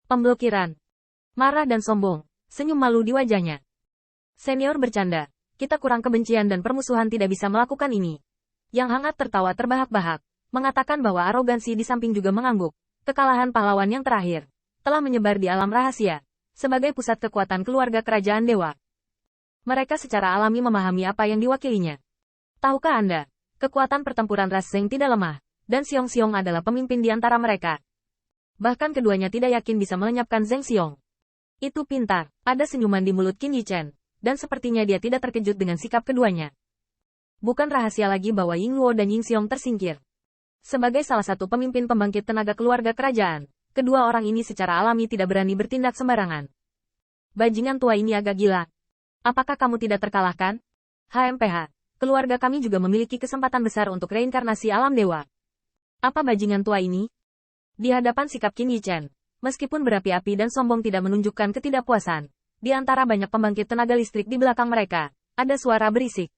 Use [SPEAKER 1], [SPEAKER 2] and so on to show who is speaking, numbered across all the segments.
[SPEAKER 1] Pemblokiran. Marah dan sombong. Senyum malu di wajahnya. Senior bercanda. Kita kurang kebencian dan permusuhan tidak bisa melakukan ini. Yang hangat tertawa terbahak-bahak. Mengatakan bahwa arogansi di samping juga mengangguk. Kekalahan pahlawan yang terakhir. Telah menyebar di alam rahasia. Sebagai pusat kekuatan keluarga kerajaan dewa. Mereka secara alami memahami apa yang diwakilinya. Tahukah Anda? Kekuatan pertempuran ras Zheng tidak lemah. Dan Xiong Xiong adalah pemimpin di antara mereka. Bahkan keduanya tidak yakin bisa melenyapkan Zheng Xiong. Itu pintar. Ada senyuman di mulut Qin Yichen. Dan sepertinya dia tidak terkejut dengan sikap keduanya. Bukan rahasia lagi bahwa Ying Luo dan Ying Xiong tersingkir. Sebagai salah satu pemimpin pembangkit tenaga keluarga kerajaan, kedua orang ini secara alami tidak berani bertindak sembarangan. Bajingan tua ini agak gila. Apakah kamu tidak terkalahkan? HMPH, keluarga kami juga memiliki kesempatan besar untuk reinkarnasi alam dewa. Apa bajingan tua ini? Di hadapan sikap Qin Yichen, meskipun berapi-api dan sombong tidak menunjukkan ketidakpuasan, di antara banyak pembangkit tenaga listrik di belakang mereka, ada suara berisik.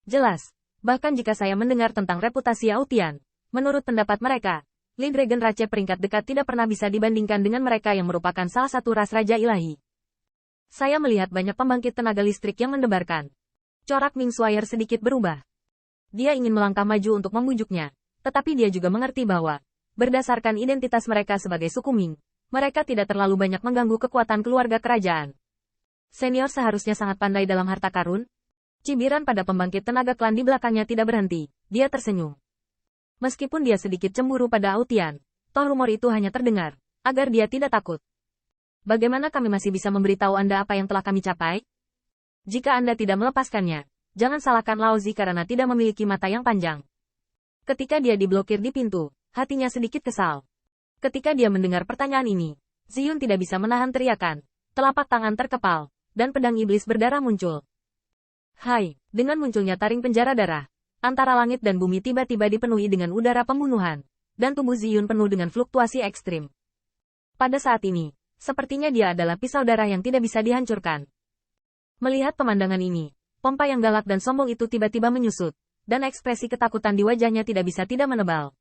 [SPEAKER 1] Jelas, bahkan jika saya mendengar tentang reputasi Autian, menurut pendapat mereka, Li Dragon Rache peringkat dekat tidak pernah bisa dibandingkan dengan mereka yang merupakan salah satu ras raja ilahi. Saya melihat banyak pembangkit tenaga listrik yang mendebarkan. Corak Ming Xuayer sedikit berubah. Dia ingin melangkah maju untuk membujuknya, tetapi dia juga mengerti bahwa, berdasarkan identitas mereka sebagai suku Ming, mereka tidak terlalu banyak mengganggu kekuatan keluarga kerajaan. Senior seharusnya sangat pandai dalam harta karun. Cibiran pada pembangkit tenaga klan di belakangnya tidak berhenti. Dia tersenyum. Meskipun dia sedikit cemburu pada Autian, toh rumor itu hanya terdengar, agar dia tidak takut. Bagaimana kami masih bisa memberitahu Anda apa yang telah kami capai? Jika Anda tidak melepaskannya, jangan salahkan Laozi karena tidak memiliki mata yang panjang. Ketika dia diblokir di pintu, hatinya sedikit kesal. Ketika dia mendengar pertanyaan ini, Ziyun tidak bisa menahan teriakan. Telapak tangan terkepal, dan pedang iblis berdarah muncul. Hai, dengan munculnya taring penjara darah, antara langit dan bumi tiba-tiba dipenuhi dengan udara pembunuhan, dan tubuh Ziyun penuh dengan fluktuasi ekstrim. Pada saat ini, sepertinya dia adalah pisau darah yang tidak bisa dihancurkan. Melihat pemandangan ini, pompa yang galak dan sombong itu tiba-tiba menyusut, dan ekspresi ketakutan di wajahnya tidak bisa tidak menebal.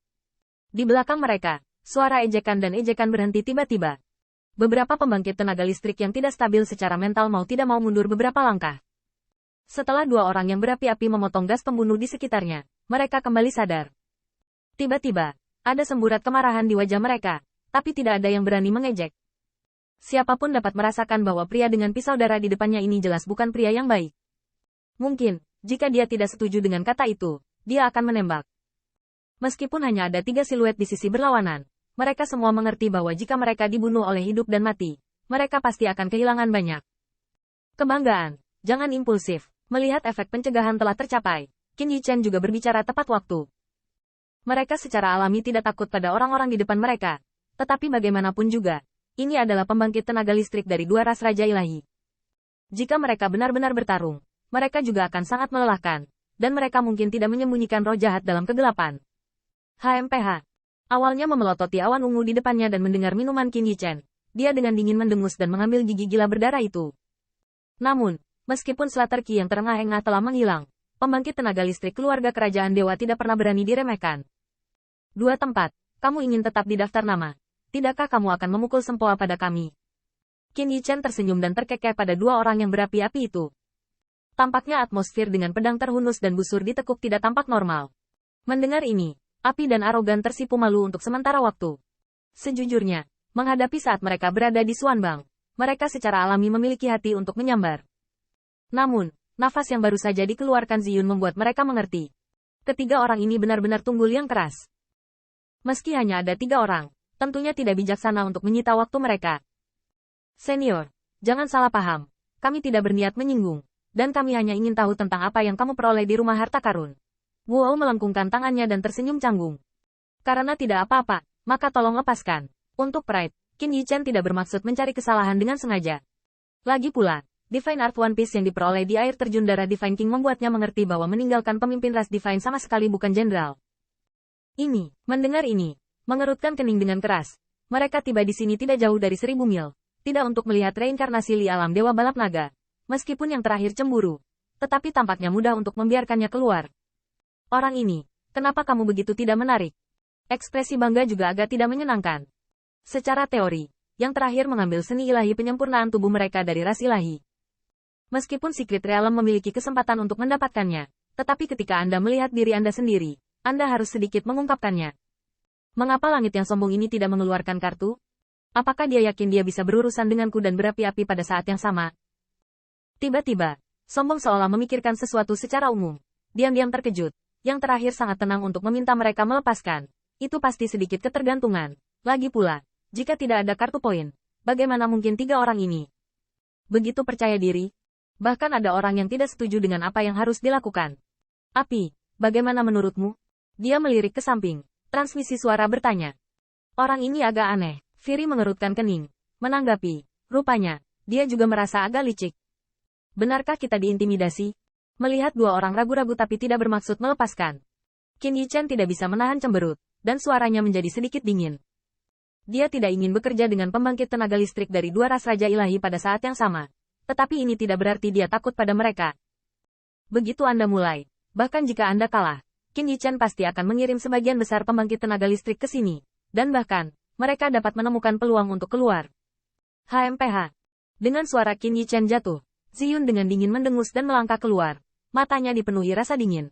[SPEAKER 1] Di belakang mereka, suara ejekan dan ejekan berhenti tiba-tiba. Beberapa pembangkit tenaga listrik yang tidak stabil secara mental mau tidak mau mundur beberapa langkah. Setelah dua orang yang berapi-api memotong gas pembunuh di sekitarnya, mereka kembali sadar. Tiba-tiba, ada semburat kemarahan di wajah mereka, tapi tidak ada yang berani mengejek. Siapapun dapat merasakan bahwa pria dengan pisau darah di depannya ini jelas bukan pria yang baik. Mungkin, jika dia tidak setuju dengan kata itu, dia akan menembak. Meskipun hanya ada 3 siluet di sisi berlawanan, mereka semua mengerti bahwa jika mereka dibunuh oleh hidup dan mati, mereka pasti akan kehilangan banyak. Kebanggaan, jangan impulsif. Melihat efek pencegahan telah tercapai, Qin Yichen juga berbicara tepat waktu. Mereka secara alami tidak takut pada orang-orang di depan mereka. Tetapi bagaimanapun juga, ini adalah pembangkit tenaga listrik dari dua ras raja ilahi. Jika mereka benar-benar bertarung, mereka juga akan sangat melelahkan, dan mereka mungkin tidak menyembunyikan roh jahat dalam kegelapan. HMPH. Awalnya memelototi awan ungu di depannya dan mendengar minuman Qin Yichen. Dia dengan dingin mendengus dan mengambil gigi gila berdarah itu. Namun, meskipun Slater Qi yang terengah-engah telah menghilang, pembangkit tenaga listrik keluarga kerajaan dewa tidak pernah berani diremehkan. 2 tempat, kamu ingin tetap di daftar nama. Tidakkah kamu akan memukul sempoa pada kami? Qin Yichen tersenyum dan terkekeh pada dua orang yang berapi-api itu. Tampaknya atmosfer dengan pedang terhunus dan busur ditekuk tidak tampak normal. Mendengar ini, api dan arogan tersipu malu untuk sementara waktu. Sejujurnya, menghadapi saat mereka berada di Xuanbang, mereka secara alami memiliki hati untuk menyambar. Namun, nafas yang baru saja dikeluarkan Ziyun membuat mereka mengerti. Ketiga orang ini benar-benar tunggul yang keras. Meski hanya ada 3 orang, tentunya tidak bijaksana untuk menyita waktu mereka. Senior, jangan salah paham. Kami tidak berniat menyinggung, dan kami hanya ingin tahu tentang apa yang kamu peroleh di rumah harta karun. Wu melengkungkan tangannya dan tersenyum canggung. Karena tidak apa-apa, maka tolong lepaskan. Untuk Pride, Qin Yichen tidak bermaksud mencari kesalahan dengan sengaja. Lagi pula, Divine Art One Piece yang diperoleh di air terjun darah Divine King membuatnya mengerti bahwa meninggalkan pemimpin ras Divine sama sekali bukan jenderal. Mendengar ini, mengerutkan kening dengan keras. Mereka tiba di sini tidak jauh dari 1000 mil, tidak untuk melihat reinkarnasi Li Alam Dewa Balap Naga. Meskipun yang terakhir cemburu, tetapi tampaknya mudah untuk membiarkannya keluar. Orang ini, kenapa kamu begitu tidak menarik? Ekspresi bangga juga agak tidak menyenangkan. Secara teori, yang terakhir mengambil seni ilahi penyempurnaan tubuh mereka dari ras ilahi. Meskipun Secret Realm memiliki kesempatan untuk mendapatkannya, tetapi ketika Anda melihat diri Anda sendiri, Anda harus sedikit mengungkapkannya. Mengapa langit yang sombong ini tidak mengeluarkan kartu? Apakah dia yakin dia bisa berurusan denganku dan berapi-api pada saat yang sama? Tiba-tiba, sombong seolah memikirkan sesuatu secara umum. Diam-diam terkejut. Yang terakhir sangat tenang untuk meminta mereka melepaskan. Itu pasti sedikit ketergantungan. Lagi pula, jika tidak ada kartu poin, bagaimana mungkin 3 orang ini begitu percaya diri? Bahkan ada orang yang tidak setuju dengan apa yang harus dilakukan. Api, bagaimana menurutmu? Dia melirik ke samping. Transmisi suara bertanya. Orang ini agak aneh. Firi mengerutkan kening. Menanggapi, rupanya, dia juga merasa agak licik. Benarkah kita diintimidasi? Melihat 2 orang ragu-ragu tapi tidak bermaksud melepaskan. Qin Yichen tidak bisa menahan cemberut, dan suaranya menjadi sedikit dingin. Dia tidak ingin bekerja dengan pembangkit tenaga listrik dari 2 ras raja ilahi pada saat yang sama. Tetapi ini tidak berarti dia takut pada mereka. Begitu Anda mulai, bahkan jika Anda kalah, Qin Yichen pasti akan mengirim sebagian besar pembangkit tenaga listrik ke sini. Dan bahkan, mereka dapat menemukan peluang untuk keluar. HMPH. Dengan suara Qin Yichen jatuh, Ziyun dengan dingin mendengus dan melangkah keluar. Matanya dipenuhi rasa dingin.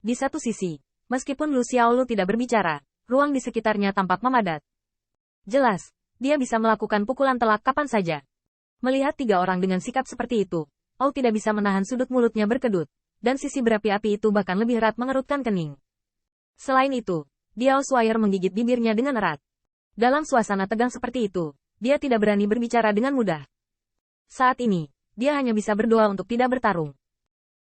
[SPEAKER 1] Di satu sisi, meskipun Lu Xiaolu tidak berbicara, ruang di sekitarnya tampak memadat. Jelas, dia bisa melakukan pukulan telak kapan saja. Melihat 3 orang dengan sikap seperti itu, Ou tidak bisa menahan sudut mulutnya berkedut, dan sisi berapi-api itu bahkan lebih erat mengerutkan kening. Selain itu, Diao Swire menggigit bibirnya dengan erat. Dalam suasana tegang seperti itu, dia tidak berani berbicara dengan mudah. Saat ini, dia hanya bisa berdoa untuk tidak bertarung.